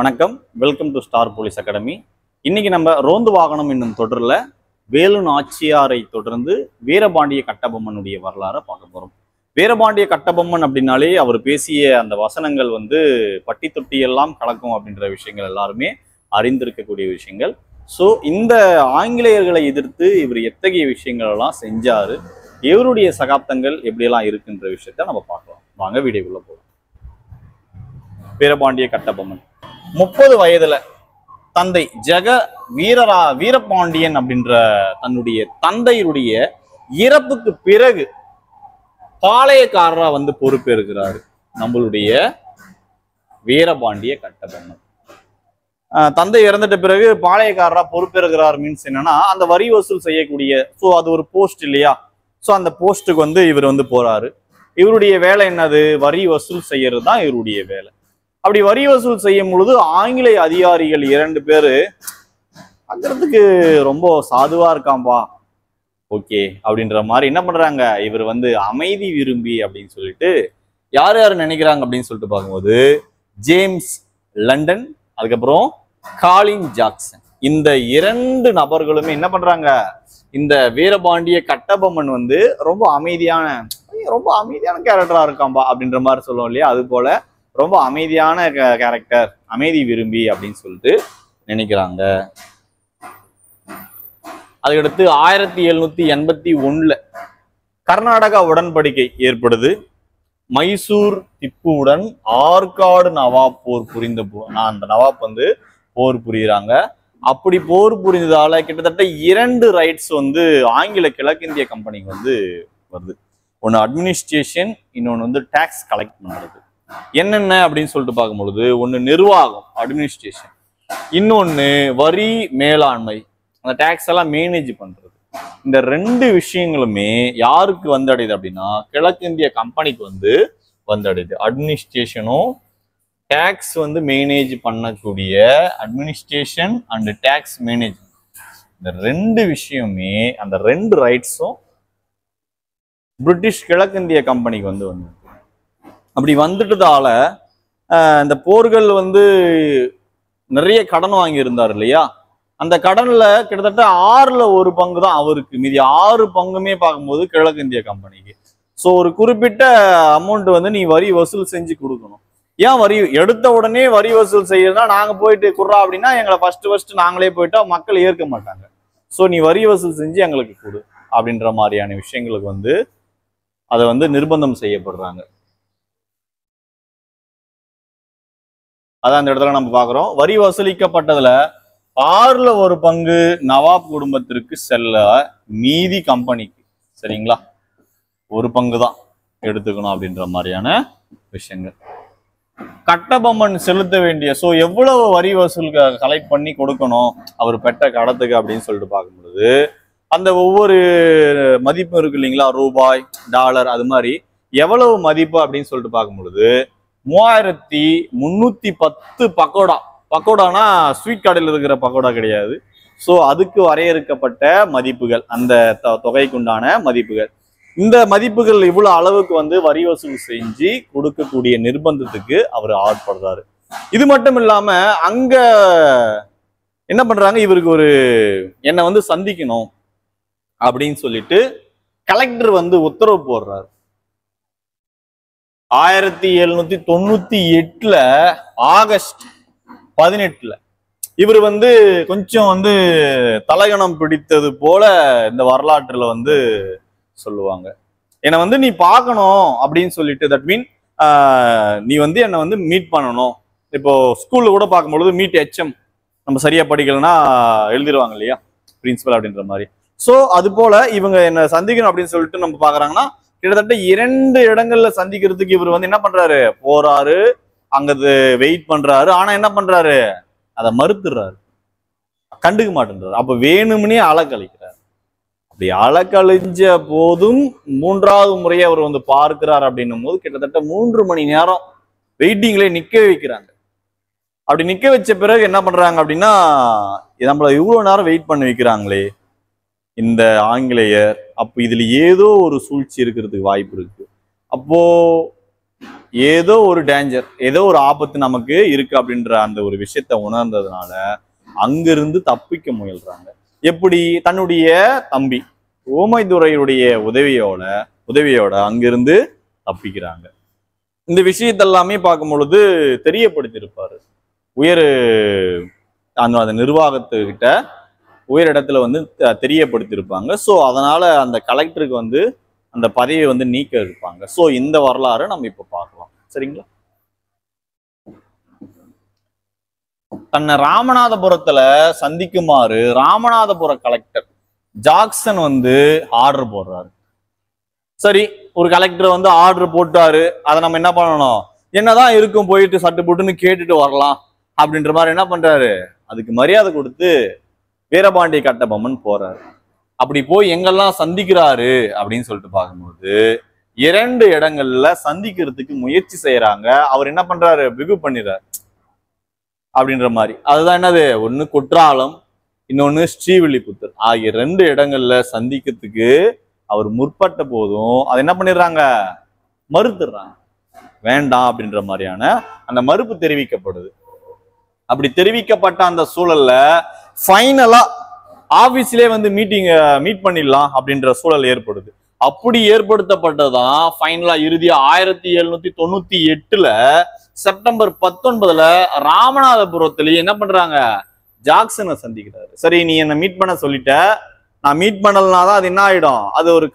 வணக்கம், welcome to star police academy. இன்னைக்கு நம்ம ரோந்து வாகனம் என்னும் தொடரில் வேலு நாச்சியாரை தொடர்ந்து வீரபாண்டிய கட்டபொம்மனுடைய வரலாறை பார்க்க போகிறோம். வீரபாண்டிய கட்டபொம்மன் அப்படின்னாலே அவர் பேசிய அந்த வசனங்கள் பட்டி தொட்டி எல்லாம் கலக்கும் அப்படின்ற விஷயங்கள் எல்லாருமே அறிந்திருக்கக்கூடிய விஷயங்கள். ஸோ இந்த ஆங்கிலேயர்களை எதிர்த்து இவர் எத்தகைய விஷயங்கள் எல்லாம் செஞ்சாரு, இவருடைய சகாப்தங்கள் எப்படியெல்லாம் இருக்குன்ற விஷயத்த நம்ம பார்க்கலாம். வாங்க வீடியோக்குள்ள போகலாம். வீரபாண்டிய கட்டபொம்மன் 30 வயதுல தந்தை வீரபாண்டியன் அப்படின்ற தன்னுடைய தந்தையுடைய இறப்புக்கு பிறகு பாளையக்காரரா பொறுப்பேற்கிறாரு நம்மளுடைய வீரபாண்டிய கட்டபொம்மன். தந்தை இறந்துட்ட பிறகு பாளையக்காரரா பொறுப்பேற்கிறார் மீன்ஸ் என்னன்னா, அந்த வரி வசூல் செய்யக்கூடிய அது ஒரு போஸ்ட் இல்லையா, அந்த போஸ்ட்டுக்கு இவர் போறாரு. இவருடைய வேலை என்னது? வரி வசூல் செய்யறது தான் இவருடைய வேலை. அப்படி வரி வசூல் செய்யும் பொழுது ஆங்கிலேய அதிகாரிகள் 2 பேரு அங்கிறதுக்கு ரொம்ப சாதுவா இருக்காம்பா, ஓகே அப்படின்ற மாதிரி என்ன பண்றாங்க, இவர் அமைதி விரும்பி அப்படின்னு சொல்லிட்டு யார் நினைக்கிறாங்க அப்படின்னு சொல்லிட்டு பார்க்கும்போது, ஜேம்ஸ் லண்டன், அதுக்கப்புறம் காலின் ஜாக்சன், இந்த 2 நபர்களுமே என்ன பண்றாங்க, இந்த வீரபாண்டிய கட்டபொம்மன் ரொம்ப அமைதியான கேரக்டரா இருக்காம்பா அப்படின்ற மாதிரி சொல்லுவோம் இல்லையா, அது போல ரொம்ப அமைதியான கேரக்டர், அமைதி விரும்பி அப்படின்னு சொல்லிட்டு நினைக்கிறாங்க. அதுக்கடுத்து 1781 கர்நாடகா உடன்படிக்கை ஏற்படுது. மைசூர் திப்புவுடன் ஆற்காடு நவாப் போர் புரிந்த அந்த நவாப் போர் புரியுறாங்க. அப்படி போர் புரிந்ததால கிட்டத்தட்ட 2 ரைட்ஸ் ஆங்கில கிழக்கிந்திய கம்பெனிக்கு வருது. ஒன்று அட்மினிஸ்ட்ரேஷன், இன்னொன்று டாக்ஸ் கலெக்ட் பண்றது. என்னென்ன அப்படின்னு சொல்லிட்டு பார்க்கும்பொழுது, ஒன்று நிர்வாகம் அட்மினிஸ்ட்ரேஷன், இன்னொன்று வரி மேலாண்மை, அந்த டாக்ஸ் எல்லாம் மேனேஜ் பண்றது. இந்த 2 விஷயங்களுமே யாருக்கு வந்தடையுது அப்படின்னா, கிழக்கிந்திய கம்பெனிக்கு வந்தடையுது. அட்மினிஸ்ட்ரேஷனும் டாக்ஸ் மேனேஜ் பண்ணக்கூடிய அட்மினிஸ்ட்ரேஷன் அண்ட் டாக்ஸ் மேனேஜ்மெண்ட், இந்த 2 விஷயமே, அந்த 2 ரைட்ஸும் பிரிட்டிஷ் கிழக்கிந்திய கம்பெனிக்கு வந்து அப்படி வந்துட்டதால இந்த போர்கள் நிறைய கடன் வாங்கி இருந்தார் இல்லையா, அந்த கடன்ல கிட்டத்தட்ட 6ல் 1 பங்கு தான் அவருக்கு, மீதி 6 பங்குமே பார்க்கும்போது கிழக்கிந்திய கம்பெனிக்கு. ஸோ ஒரு குறிப்பிட்ட அமௌண்ட் நீ வரி வசூல் செஞ்சு கொடுக்கணும். ஏன் வரி எடுத்த உடனே வரி வசூல் செய்யறதா, நாங்க போயிட்டு குர்றா அப்படின்னா எங்களை ஃபர்ஸ்ட் நாங்களே போயிட்டா மக்கள் ஏற்க மாட்டாங்க. ஸோ நீ வரி வசூல் செஞ்சு எங்களுக்கு கொடு அப்படின்ற மாதிரியான விஷயங்களுக்கு அதை நிர்பந்தம் செய்யப்படுறாங்க. அதான் அந்த இடத்துல நம்ம பாக்குறோம். வரி வசூலிக்கப்பட்டதுல 6ல் 1 பங்கு நவாப் குடும்பத்திற்கு செல்ல, மீதி கம்பெனிக்கு, சரிங்களா, 1 பங்கு தான் எடுத்துக்கணும் அப்படின்ற மாதிரியான விஷயங்கள். கட்டபொம்மன் செலுத்த வேண்டிய எவ்வளவு வரி வசூல் கலெக்ட் பண்ணி கொடுக்கணும் அவர் பெற்ற கடத்துக்கு அப்படின்னு சொல்லிட்டு பார்க்கும் பொழுது, அந்த ஒவ்வொரு மதிப்பு இருக்கு இல்லைங்களா, ரூபாய், டாலர், அது மாதிரி எவ்வளவு மதிப்பு அப்படின்னு சொல்லிட்டு பார்க்கும் பொழுது 3310 பக்கோடானா ஸ்வீட் கடையில் இருக்கிற பக்கோடா கிடையாது. ஸோ அதுக்கு வரையறுக்கப்பட்ட மதிப்புகள், அந்த தொகைக்குண்டான மதிப்புகள். இந்த மதிப்புகள் இவ்வளவு அளவுக்கு வரி வசூல் செஞ்சு கொடுக்கக்கூடிய நிர்பந்தத்துக்கு அவர் ஆட்படுறாரு. இது மட்டும் இல்லாம அங்க என்ன பண்றாங்க, இவருக்கு என்னை சந்திக்கணும் அப்படின்னு சொல்லிட்டு கலெக்டர் உத்தரவு போடுறாரு. 1798 ஆகஸ்ட் 18 இவர் கொஞ்சம் தலகணம் பிடித்தது போல இந்த வரலாற்றுல சொல்லுவாங்க. என்னை நீ பார்க்கணும் அப்படின்னு சொல்லிட்டு, தட் மீன் நீ என்னை மீட் பண்ணணும். இப்போ ஸ்கூல்ல கூட பார்க்கும்பொழுது மீட் HM, நம்ம சரியா படிக்கலன்னா எழுதிடுவாங்க இல்லையா பிரின்சிபல் அப்படின்ற மாதிரி. ஸோ அது போல இவங்க என்ன சந்திக்கணும் அப்படின்னு சொல்லிட்டு நம்ம பாக்குறாங்கன்னா, கிட்டத்தட்ட 2 இடங்கள்ல சந்திக்கிறதுக்கு இவர் என்ன பண்றாரு, போறாரு, அங்க வெயிட் பண்றாரு. ஆனா என்ன பண்றாரு, அதை மறுத்துறாரு, கண்டுக்க மாட்டேன்றாரு. அப்ப வேணும்னே அலக்கழிக்கிறார். அப்படி அலக்கழிஞ்ச போதும் 3வது முறையை அவர் பார்க்கிறார் அப்படின்னும் போது கிட்டத்தட்ட 3 மணி நேரம் வெயிட்டிங்ல நிக்க வைக்கிறாங்க. அப்படி நிக்க வச்ச பிறகு என்ன பண்றாங்க அப்படின்னா, நம்மள இவ்வளவு நேரம் வெயிட் பண்ணி வைக்கிறாங்களே இந்த ஆங்கிலேயர், அப்போ இதுல ஏதோ ஒரு சூழ்ச்சி இருக்கிறதுக்கு வாய்ப்பு இருக்கு. அப்போ ஏதோ ஒரு டேஞ்சர், ஏதோ ஒரு ஆபத்து நமக்கு இருக்கு அப்படின்ற அந்த ஒரு விஷயத்த உணர்ந்ததுனால அங்கிருந்து தப்பிக்க முயல்றாங்க. எப்படி? தன்னுடைய தம்பி ஓமைதுரையுடைய உதவியோட அங்கிருந்து தப்பிக்கிறாங்க. இந்த விஷயத்தெல்லாமே பார்க்கும் பொழுது தெரியப்படுத்தியிருப்பாரு உயர் அந்த நிர்வாகத்துக்கிட்ட, உயர் இடத்துல வந்து தெரியப்படுத்தியிருப்பாங்க. ஸோ அதனால அந்த கலெக்டருக்கு வந்து அந்த பதவியை வந்து நீக்க இருப்பாங்க. ஸோ இந்த வரலாறு நம்ம இப்ப பார்க்கலாம். சரிங்களா? தன்னை ராமநாதபுரத்துல சந்திக்குமாறு ராமநாதபுர கலெக்டர் ஜாக்சன் வந்து ஆர்டர் போடுறாரு. சரி, ஒரு கலெக்டர் வந்து ஆர்டர் போட்டாரு, அதை நம்ம என்ன பண்ணணும், என்னதான் இருக்கும் போயிட்டு சட்டு போட்டுன்னு கேட்டுட்டு வரலாம் அப்படின்ற மாதிரி என்ன பண்றாரு, அதுக்கு மரியாதை கொடுத்து வீரபாண்டிய கட்டபொம்மன் போறாரு. அப்படி போய் எங்கெல்லாம் சந்திக்கிறாரு அப்படின்னு சொல்லிட்டு பார்க்கும்போது 2 இடங்கள்ல சந்திக்கிறதுக்கு முயற்சி செய்யறாங்க. அவர் என்ன பண்றாரு, பிகு பண்ணிடுறாரு அப்படின்ற மாதிரி. அதுதான் என்னது, ஒண்ணு குற்றாலம், இன்னொன்னு ஸ்ரீவில்லிபுத்தூர் ஆகிய 2 இடங்கள்ல சந்திக்கிறதுக்கு அவர் முற்பட்ட போதும் அதை என்ன பண்ணிடுறாங்க, மறுத்துடுறாங்க. வேண்டாம் அப்படின்ற மாதிரியான அந்த மறுப்பு தெரிவிக்கப்படுது. அப்படி தெரிவிக்கப்பட்ட அந்த சூழல்ல ஃபைனலா ஆபீஸ்லயே வந்து மீட் பண்ணிடலாம் அப்படின்ற சூழல் ஏற்படுது. அப்படி ஏற்படுத்தப்பட்டதான் ஃபைனலா இறுதியா 1798 செப்டம்பர் 19 ராமநாதபுரத்திலேயே என்ன பண்றாங்க, ஜாக்சனை சந்திக்கிறாரு. சரி, நீ என்ன மீட் பண்ண சொல்லிட்ட, நான் மீட் பண்ணலனாதான் அது என்ன ஆயிடும், அது ஒரு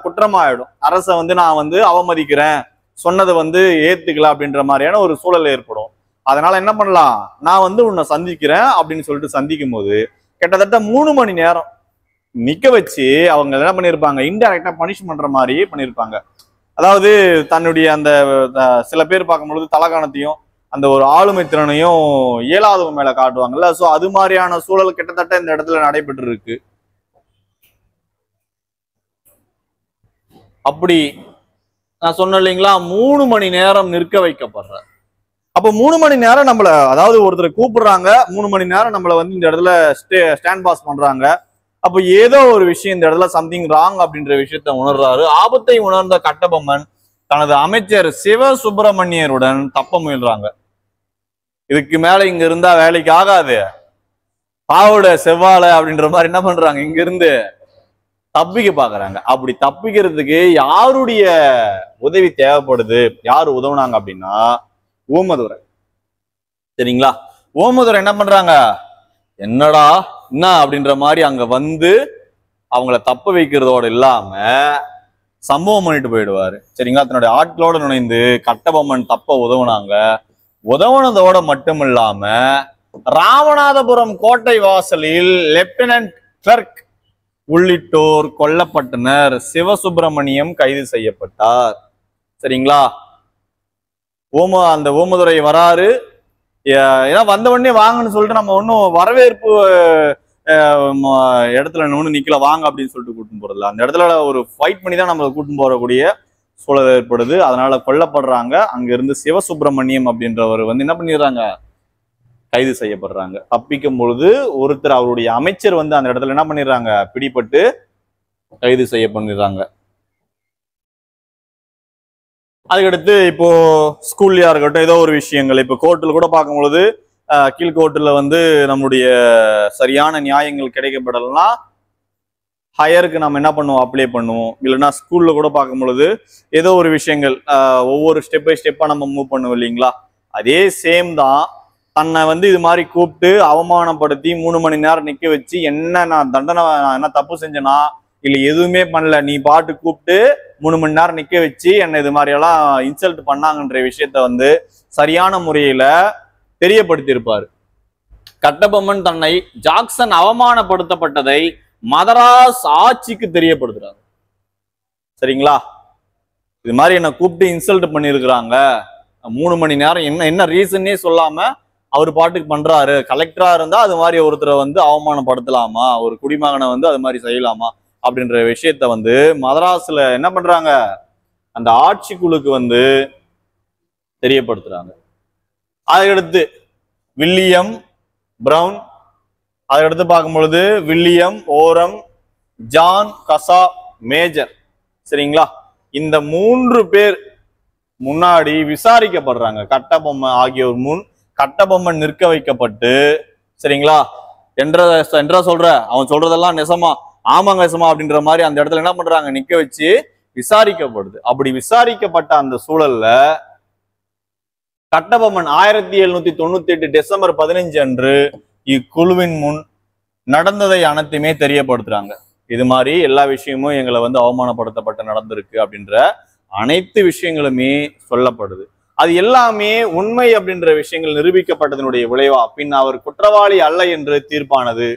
குற்றமாயிடும், அரசை வந்து நான் வந்து அவமதிக்கிறேன், சொன்னதை வந்து ஏத்துக்கல அப்படின்ற மாதிரியான ஒரு சூழல் ஏற்படும். அதனால என்ன பண்ணலாம், நான் வந்து உன்னை சந்திக்கிறேன் அப்படின்னு சொல்லிட்டு சந்திக்கும் போது கிட்டத்தட்ட 3 மணி நேரம் நிக்க வச்சு அவங்க என்ன பண்ணிருப்பாங்க, இன்டைரக்டா பனிஷ் பண்ற மாதிரி பண்ணிருப்பாங்க. அதாவது தன்னுடைய அந்த சில பேர் பார்க்கும்பொழுது தலகாணத்தையும் அந்த ஒரு ஆளுமை திறனையும் இயலாதவங்க மேல காட்டுவாங்கல்ல. சோ அது மாதிரியான சூழல் கிட்டத்தட்ட இந்த இடத்துல நடைபெற்று இருக்கு. அப்படி நான் சொன்னேன் இல்லைங்களா, 3 மணி நேரம் நிற்க வைக்கப்படுற. அப்போ 3 மணி நேரம் நம்மள, அதாவது ஒருத்தரை கூப்பிடுறாங்க, 3 மணி நேரம் நம்மள வந்து இந்த இடத்துல ஸ்டாண்ட் பாஸ் பண்றாங்க. அப்போ ஏதோ ஒரு விஷயம் இந்த இடத்துல சம்திங் ராங் அப்படின்ற விஷயத்த உணர்றாரு. ஆபத்தை உணர்ந்த கட்டபொம்மன் தனது அமைச்சர் சிவசுப்பிரமணியருடன் தப்ப முயல்றாங்க. இதுக்கு மேல இங்க இருந்தா வேலைக்கு ஆகாது, பாவோட செவ்வாழை அப்படின்ற மாதிரி என்ன பண்றாங்க, இங்க இருந்து தப்பிக்க பாக்குறாங்க. அப்படி தப்பிக்கிறதுக்கு யாருடைய உதவி தேவைப்படுது, யாரு உதவுனாங்க அப்படின்னா ஓமதுரை. சரிங்களா? ஓமதுரை என்ன பண்றாங்க, என்னடா என்ன அப்படின்ற மாதிரி அங்க வந்து அவங்கள தப்ப வைக்கிறதோட இல்லாம சம்பவம் பண்ணிட்டு போயிடுவாரு. சரிங்களா? தன்னுடைய ஆட்களோட நுழைந்து கட்டபொம்மன் தப்ப உதவுனாங்க. உதவுனதோட மட்டும் இல்லாம ராமநாதபுரம் கோட்டை வாசலில் லெப்டினன்ட் கிளர்க் உள்ளிட்டோர் கொல்லப்பட்டனர். சிவசுப்பிரமணியம் கைது செய்யப்பட்டார். சரிங்களா? அந்த ஓமதுரை வராரு. ஏன்னா வந்த உடனே வாங்கன்னு சொல்லிட்டு நம்ம ஒன்றும் வரவேற்பு இடத்துல ஒன்றும் நிக்கல, வாங்க அப்படின்னு சொல்லிட்டு கூட்டின்னு போறதில்ல. அந்த இடத்துல ஒரு ஃபைட் பண்ணி தான் நம்ம கூட்டின்னு போறக்கூடிய சூழல் ஏற்படுது. அதனால கொல்லப்படுறாங்க. அங்க இருந்து சிவசுப்பிரமணியம் அப்படின்றவர் வந்து என்ன பண்ணிடுறாங்க, கைது செய்யப்படுறாங்க. தப்பிக்கும் பொழுது ஒருத்தர் அவருடைய அமைச்சர் வந்து அந்த இடத்துல என்ன பண்ணிடுறாங்க, பிடிபட்டு கைது செய்ய பண்ணிடுறாங்க. அதுக்கடுத்து இப்போ ஸ்கூல்லையா இருக்கட்டும், ஏதோ ஒரு விஷயங்கள் இப்போ கோர்ட்டில் கூட பார்க்கும்பொழுது கீழ்கோர்ட்டில் வந்து நம்மளுடைய சரியான நியாயங்கள் கிடைக்கப்படலைன்னா ஹையருக்கு நம்ம என்ன பண்ணுவோம், அப்ளை பண்ணுவோம். இல்லைன்னா ஸ்கூல்ல கூட பார்க்கும் பொழுது ஏதோ ஒரு விஷயங்கள் ஒவ்வொரு ஸ்டெப் பை ஸ்டெப்பா நம்ம மூவ் பண்ணுவோம் இல்லைங்களா. அதே சேம் தான், தன்னை வந்து இது மாதிரி கூப்பிட்டு அவமானப்படுத்தி 3 மணி நேரம் நிக்க வச்சு என்ன நான் தண்டனை, நான் என்ன தப்பு செஞ்சேனா இல்ல எதுவுமே பண்ணல, நீ பாட்டு கூப்பிட்டு 3 மணி நேரம் நிக்க வச்சு என்ன இது மாதிரி எல்லாம் இன்சல்ட் பண்ணாங்கன்ற விஷயத்த வந்து சரியான முறையில தெரியப்படுத்தி இருப்பாரு. கட்டபொம்மன் தன்னை ஜாக்சன் அவமானப்படுத்தப்பட்டதை மதராஸ் ஆட்சிக்கு தெரியப்படுத்துறாரு. சரிங்களா? இது மாதிரி என்ன கூப்பிட்டு இன்சல்ட் பண்ணிருக்கிறாங்க, 3 மணி நேரம் என்ன ரீசன்னே சொல்லாம அவர் பாட்டுக்கு பண்றாரு. கலெக்டரா இருந்தா அது மாதிரி ஒருத்தரை வந்து அவமானப்படுத்தலாமா, ஒரு குடிமகனை வந்து அது மாதிரி செய்யலாமா அப்படின்ற விஷயத்த வந்து மதராஸ்ல என்ன பண்றாங்க, அந்த ஆட்சி குழுக்கு வந்து தெரியப்படுத்துறாங்க. அதுக்கடுத்து வில்லியம் பிரவுன், அதுக்கடுத்து பார்க்கும் பொழுது வில்லியம் ஓரம், ஜான் கசா மேஜர். சரிங்களா? இந்த 3 பேர் முன்னாடி விசாரிக்கப்படுறாங்க. கட்டபொம்மன் ஆகியோர் முன் கட்டபொம்மன் நிற்க வைக்கப்பட்டு, சரிங்களா, என்ற சொல்ற அவன் சொல்றதெல்லாம் நெசமா, ஆமாங்க நெசமா அப்படின்ற மாதிரி அந்த இடத்துல என்ன பண்றாங்க, நிக்க வச்சு விசாரிக்கப்படுது. அப்படி விசாரிக்கப்பட்ட அந்த சூழல்ல கட்டபொம்மன் 1798 டிசம்பர் 15 அன்று இக்குழுவின் முன் நடந்ததை அனைத்துமே தெரியப்படுத்துறாங்க. இது மாதிரி எல்லா விஷயமும் எங்களை அவமானப்படுத்தப்பட்டு நடந்திருக்கு அப்படின்ற அனைத்து விஷயங்களுமே சொல்லப்படுது. அது எல்லாமே உண்மை அப்படின்ற விஷயங்கள் நிரூபிக்கப்பட்டதனுடைய விளைவா பின் அவர் குற்றவாளி அல்ல என்று தீர்ப்பானது.